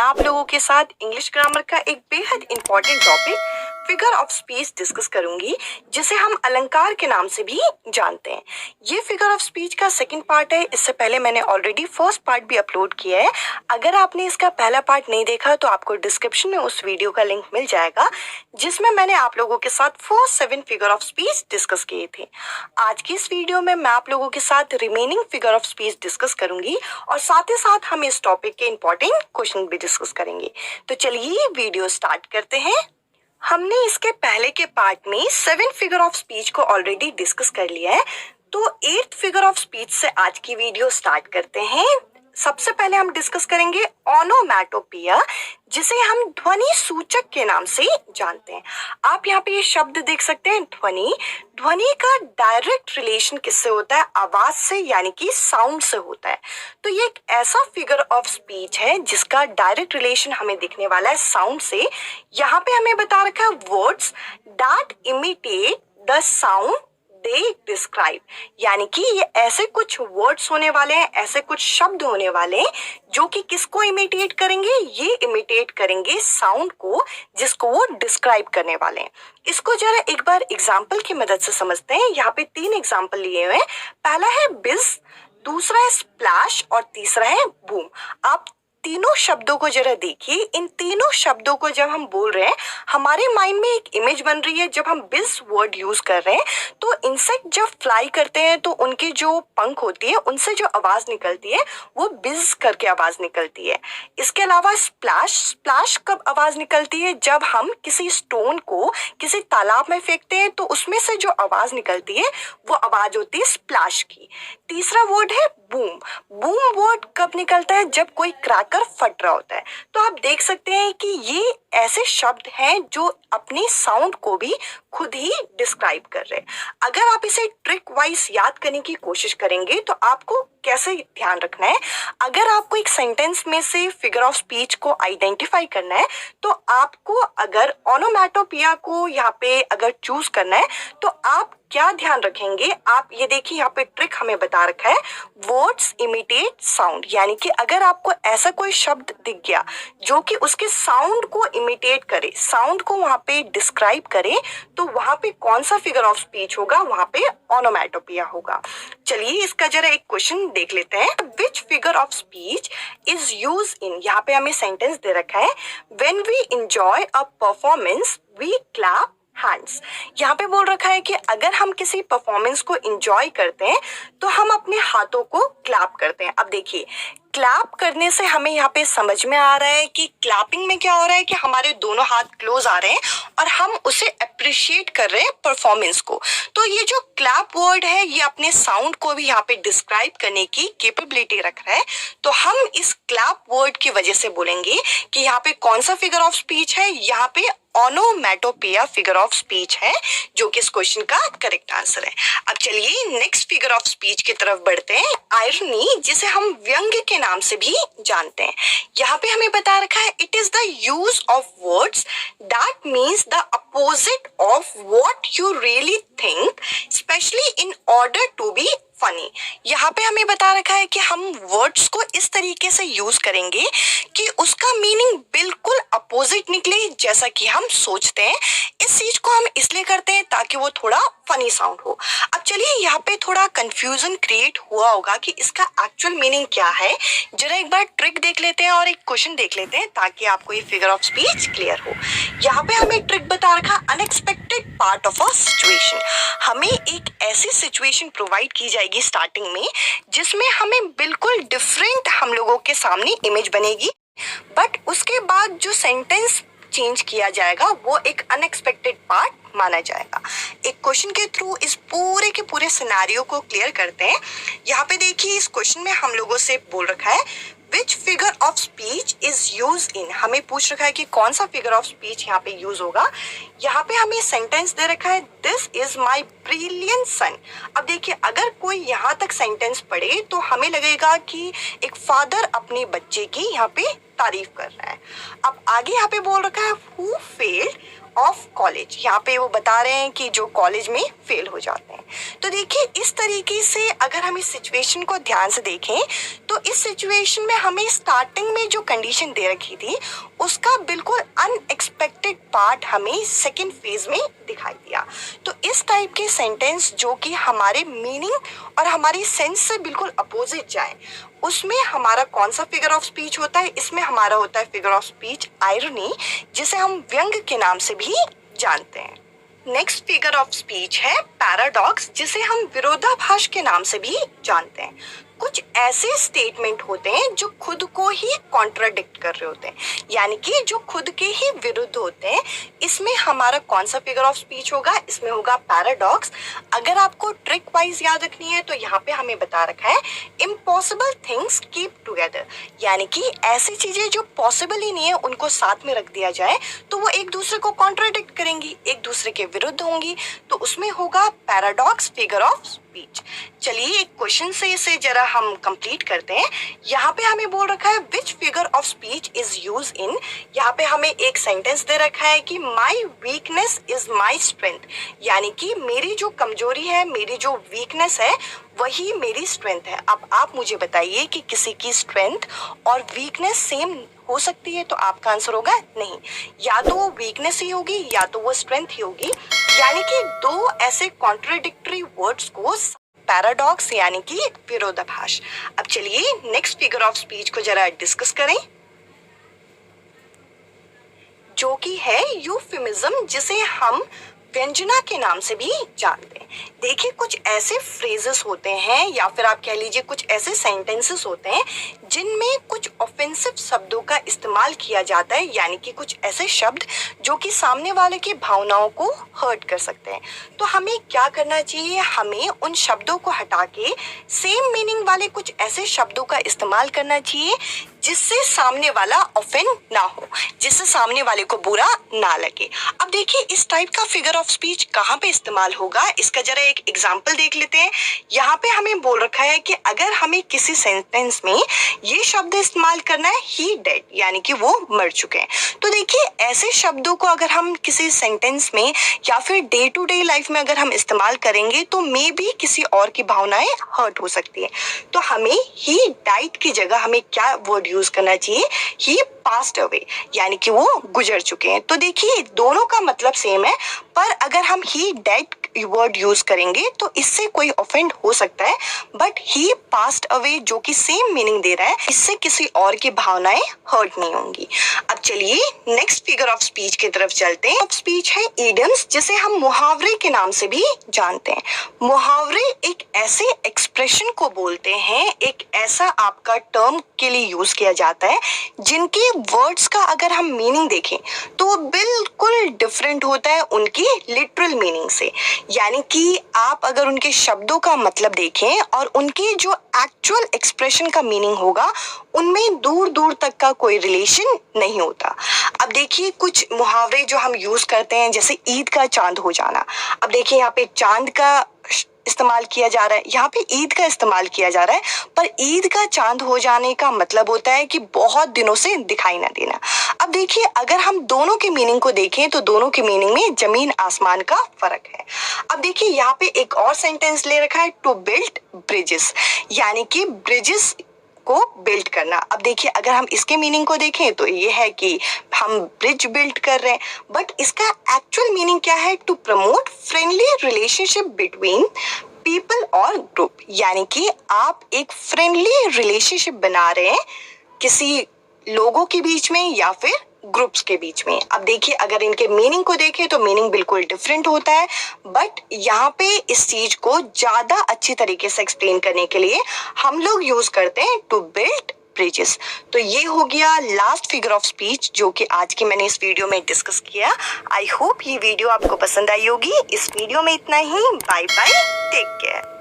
आप लोगों के साथ इंग्लिश ग्रामर का एक बेहद important topic figure of speech discuss करूंगी, जिसे हम अलंकार के नाम से भी जानते हैं। ये फिगर ऑफ स्पीच का सेकंड पार्ट है। इससे पहले मैंने ऑलरेडी फर्स्ट पार्ट भी अपलोड किया है। अगर आपने इसका पहला पार्ट नहीं देखा तो आपको डिस्क्रिप्शन में उस वीडियो का लिंक मिल जाएगा, जिसमें मैंने आप लोगों के साथ first 7 figure of speech discuss किए थे। आज की इस वीडियो में मैं आप लोगों के साथ remaining figure of speech discuss करूंगी और साथ ही साथ हम इस टॉपिक के इंपॉर्टेंट क्वेश्चन भी डिस्कस करेंगे। तो चलिए वीडियो स्टार्ट करते हैं। हमने इसके पहले के पार्ट में 7 फिगर ऑफ स्पीच को ऑलरेडी डिस्कस कर लिया है, तो 8th फिगर ऑफ स्पीच से आज की वीडियो स्टार्ट करते हैं। सबसे पहले हम डिस्कस करेंगे ओनोमैटोपिया, जिसे हम ध्वनि सूचक के नाम से जानते हैं। आप यहाँ पे ये शब्द देख सकते हैं, ध्वनि। ध्वनि का डायरेक्ट रिलेशन किससे होता है? आवाज से, यानी कि साउंड से होता है। तो ये एक ऐसा फिगर ऑफ स्पीच है जिसका डायरेक्ट रिलेशन हमें दिखने वाला है साउंड से। यहाँ पे हमें बता रखा है words that imitate the sound they describe, यानी कि ये ऐसे कुछ वर्ड्स होने वाले हैं, ऐसे कुछ शब्द होने वाले हैं जो कि किसको इमिटेट करेंगे? ये इमिटेट करेंगे साउंड को, जिसको वो डिस्क्राइब करने वाले हैं। इसको जरा एक बार एग्जाम्पल की मदद से समझते हैं। यहाँ पे 3 एग्जाम्पल लिए हुए हैं। पहला है बिज, दूसरा है स्प्लैश और तीसरा है बूम। आप तीनों शब्दों को जरा देखिए। इन तीनों शब्दों को जब हम बोल रहे हैं, हमारे माइंड में एक इमेज बन रही है। जब हम बिज वर्ड यूज कर रहे हैं तो इंसेक्ट जब फ्लाई करते हैं तो उनकी जो पंख होती है, उनसे जो आवाज निकलती है वो बिज करके आवाज निकलती है। इसके अलावा स्प्लैश, स्प्लैश कब आवाज निकलती है? जब हम किसी स्टोन को किसी तालाब में फेंकते हैं तो उसमें से जो आवाज निकलती है वो आवाज होती है स्प्लैश की। तीसरा वर्ड है बूम। बूम वर्ड कब निकलता है? जब कोई क्रैकर फट रहा होता है। तो आप देख सकते हैं कि ये ऐसे शब्द हैं जो अपनी साउंड को भी खुद ही डिस्क्राइब कर रहे हैं। अगर आप इसे ट्रिक वाइज याद करने की कोशिश करेंगे तो आपको कैसे ध्यान रखना है? अगर आपको एक सेंटेंस में से फिगर ऑफ स्पीच को आइडेंटिफाई करना है तो आपको, अगर ओनोमैटोपिया को यहाँ पे अगर चूज करना है तो आप क्या ध्यान रखेंगे? आप ये देखिए, यहाँ पे ट्रिक हमें बता रखा है वर्ड्स इमिटेट साउंड, यानी कि अगर आपको ऐसा कोई शब्द दिख गया जो कि उसके साउंड को इमिटेट करे, साउंड को वहां पे डिस्क्राइब करे, तो वहां पे कौन सा फिगर ऑफ स्पीच होगा? वहां पे ओनोमैटोपिया होगा। चलिए इसका जरा एक क्वेश्चन देख लेते हैं। Which figure of speech is use in, यहाँ पे हमें सेंटेंस दे रखा है, when we enjoy a performance we clap hands. यहाँ पे बोल रखा है कि अगर हम किसी परफॉर्मेंस को एंजॉय करते हैं तो हम अपने हाथों को क्लैप करते हैं। अब देखिए, क्लैप करने से हमें यहाँ पे समझ में आ रहा है कि क्लैपिंग में क्या हो रहा है कि हमारे दोनों हाथ क्लोज आ रहे हैं और हम उसे अप्रिशिएट कर रहे हैं परफॉर्मेंस को। तो ये जो क्लैप वर्ड है ये अपने साउंड को भी यहाँ पे डिस्क्राइब करने की कैपेबिलिटी रख रहा है। तो हम इस क्लैप वर्ड की वजह से बोलेंगे कि यहाँ पे कौन सा फिगर ऑफ स्पीच है? यहाँ पे ओनोमैटोपिया फिगर ऑफ स्पीच है, जो कि इस क्वेश्चन का करेक्ट आंसर है। अब चलिए नेक्स्ट फिगर ऑफ स्पीच की तरफ बढ़ते हैं, आयरनी, जिसे हम व्यंग्य के नाम से भी जानते हैं। यहाँ पे हमें बता रखा है, it is the use of words that means the opposite of what you really think, specially in order to be funny. यहाँ पे हमें बता रखा है कि हम वर्ड्स को इस तरीके से यूज करेंगे कि उसका मीनिंग बिल्कुल अपोजिट निकले जैसा कि हम सोचते हैं। इस चीज को हम इसलिए करते हैं ताकि वो थोड़ा फनी साउंड हो। अब चलिए यहाँ पे थोड़ा कंफ्यूजन क्रिएट हुआ होगा कि इसका एक्चुअल मीनिंग क्या है। जरा एक बार ट्रिक देख लेते हैं और एक क्वेश्चन देख लेते हैं ताकि आपको ये फिगर ऑफ स्पीच क्लियर हो। यहाँ पे हमें ट्रिक बता रखा, unexpected part of a situation. हमें एक ऐसी सिचुएशन प्रोवाइड की जाएगी स्टार्टिंग में जिसमें हमें बिल्कुल डिफरेंट हम लोगों के सामने इमेज बनेगी, बट उसके बाद जो सेंटेंस चेंज किया जाएगा वो एक अनएक्सपेक्टेड पार्ट माना जाएगा। एक क्वेश्चन के थ्रू इस पूरे के पूरे सिनेरियो को क्लियर करते हैं। यहाँ पे देखिए, इस क्वेश्चन में हम लोगों से बोल रखा है विच figure of speech is use इन। हमें पूछ रखा है कि कौन सा फिगर ऑफ स्पीच यहाँ पे यूज होगा। यहाँ पे हमें सेंटेंस दे रखा है, दिस इज माई ब्रिलियंट सन। अब देखिए, अगर कोई यहाँ तक सेंटेंस पढ़े तो हमें लगेगा कि एक फादर अपने बच्चे की यहाँ पे तारीफ कर रहा है। अब आगे यहाँ पे बोल रखा है हु फेल्ड ऑफ कॉलेज, यहाँ पे वो बता रहे हैं कि जो कॉलेज में फेल हो जाते हैं। तो देखिए इस तरीके से अगर हम इस सिचुएशन को ध्यान से देखें तो इस सिचुएशन में हमें स्टार्टिंग में जो कंडीशन दे रखी थी उसका बिल्कुल अनएक्सपेक्टेड पार्ट हमें सेकेंड फेज में दिखाई दिया। तो इस टाइप के सेंटेंस जो कि हमारे मीनिंग और हमारी सेंस से बिल्कुल अपोजिट जाए उसमें हमारा कौन सा फिगर ऑफ स्पीच होता है, इसमें हमारा होता है फिगर ऑफ स्पीच आयरनी, जिसे हम व्यंग के नाम से भी जानते हैं। नेक्स्ट फिगर ऑफ स्पीच है पैराडॉक्स, जिसे हम विरोधाभास के नाम से भी जानते हैं। कुछ ऐसे स्टेटमेंट होते हैं जो खुद को ही कॉन्ट्राडिक्ट कर रहे होते हैं, यानी कि जो खुद के ही विरुद्ध होते हैं। इसमें हमारा कौन सा फिगर ऑफ स्पीच होगा, इसमें होगा पैराडॉक्स। अगर आपको ट्रिक वाइज याद रखनी है तो यहाँ पे हमें बता रखा है इम्पॉसिबल थिंग्स कीप टुगेदर, यानी कि ऐसी चीजें जो पॉसिबल ही नहीं है उनको साथ में रख दिया जाए तो वो एक दूसरे को कॉन्ट्राडिक्ट करेंगी, एक दूसरे के विरुद्ध होंगी, तो उसमें होगा पैराडॉक्स फिगर ऑफ स्पीच। चलिए एक क्वेश्चन से इसे जरा हम कंप्लीट करते हैं। यहाँ पे हमें बोल रखा है विच figure of speech is use in, यहाँ पे हमें एक सेंटेंस दे रखा है कि my weakness is my strength, यानी कि मेरी जो कमजोरी है, मेरी जो वीकनेस है वही मेरी स्ट्रेंथ है। अब आप मुझे बताइए कि किसी की स्ट्रेंथ और वीकनेस सेम हो सकती है, तो आपका आंसर होगा नहीं, या तो वो वीकनेस ही होगी या तो वो स्ट्रेंथ ही होगी, यानी कि दो ऐसे कॉन्ट्राडिक्टरी वर्ड्स को पैराडॉक्स यानी कि विरोधाभास। अब चलिए नेक्स्ट फिगर ऑफ स्पीच को जरा डिस्कस करें, जो कि है यूफेमिज्म, जिसे हम व्यंजना के नाम से भी जानते हैं। देखिए कुछ ऐसे फ्रेजेस होते हैं या फिर आप कह लीजिए कुछ ऐसे सेंटेंसेस होते हैं जिनमें कुछ ऑफेंसिव शब्दों का इस्तेमाल किया जाता है, यानी कि कुछ ऐसे शब्द जो कि सामने वाले की भावनाओं को हर्ट कर सकते हैं। तो हमें क्या करना चाहिए, हमें उन शब्दों को हटा के सेम मीनिंग वाले कुछ ऐसे शब्दों का इस्तेमाल करना चाहिए जिससे सामने वाला ऑफेंड ना हो, जिससे सामने वाले को बुरा ना लगे। अब देखिए इस टाइप का फिगर ऑफ स्पीच कहाँ पे इस्तेमाल होगा, इसका जरा एक एग्जांपल देख लेते हैं। यहाँ पे हमें बोल रखा है कि अगर हमें किसी सेंटेंस में ये शब्द इस्तेमाल करना है ही डेड, यानी कि वो मर चुके हैं। तो देखिए ऐसे शब्दों को अगर हम किसी सेंटेंस में या फिर डे टू डे लाइफ में अगर हम इस्तेमाल करेंगे तो मे भी किसी और की भावनाएं हर्ट हो सकती है। तो हमें ही डाइड की जगह हमें क्या वर्ड यूज करना चाहिए, ही पास्ड अवे, यानी कि वो गुजर चुके हैं। तो देखिए दोनों का मतलब सेम है, पर अगर हम ही डेड वर्ड यूज करेंगे तो इससे कोई ऑफेंड हो सकता है, बट ही पास्ड अवे जो कि सेम मीनिंग दे रहा है, इससे किसी और की भावनाएं हर्ट नहीं होंगी। अब चलिए नेक्स्ट फिगर ऑफ स्पीच की तरफ चलते हैं। ऑफ स्पीच है इडियम्स, जिसे हम मुहावरे के नाम से भी जानते हैं। मुहावरे एक ऐसे एक्सप्रेशन को बोलते हैं, एक ऐसा आपका टर्म के लिए यूज किया जाता है जिनके वर्ड्स का अगर हम मीनिंग देखें तो वो बिल्कुल डिफरेंट होता है उनकी लिटरल मीनिंग से, यानी कि आप अगर उनके शब्दों का मतलब देखें और उनके जो एक्चुअल एक्सप्रेशन का मीनिंग होगा उनमें दूर दूर तक का कोई रिलेशन नहीं होता। अब देखिए कुछ मुहावरे जो हम यूज करते हैं, जैसे ईद का चांद हो जाना। अब देखिए यहाँ पे चांद का इस्तेमाल किया जा रहा है, यहाँ पे ईद का इस्तेमाल किया जा रहा है, पर ईद का चांद हो जाने का मतलब होता है कि बहुत दिनों से दिखाई ना देना। अब देखिए अगर हम दोनों के मीनिंग को देखें तो दोनों के मीनिंग में जमीन आसमान का फर्क है। अब देखिए यहाँ पे एक और सेंटेंस ले रखा है टू बिल्ड ब्रिजेस, यानी कि ब्रिजेस को बिल्ड करना। अब देखिए अगर हम इसके मीनिंग को देखें तो ये है कि हम ब्रिज बिल्ड कर रहे हैं, बट इसका एक्चुअल मीनिंग क्या है, to promote friendly relationship between people और ग्रुप, यानी कि आप एक फ्रेंडली रिलेशनशिप बना रहे हैं किसी लोगों के बीच में या फिर ग्रुप्स के बीच में। अब देखिए अगर इनके मीनिंग को देखें तो मीनिंग बिल्कुल डिफरेंट होता है, बट यहाँ पे इस चीज को ज्यादा अच्छी तरीके से एक्सप्लेन करने के लिए हम लोग यूज करते हैं टू बिल्ड ब्रिजेस। तो ये हो गया लास्ट फिगर ऑफ स्पीच जो कि आज की मैंने इस वीडियो में डिस्कस किया। आई होप ये वीडियो आपको पसंद आई होगी। इस वीडियो में इतना ही। Bye bye, take care.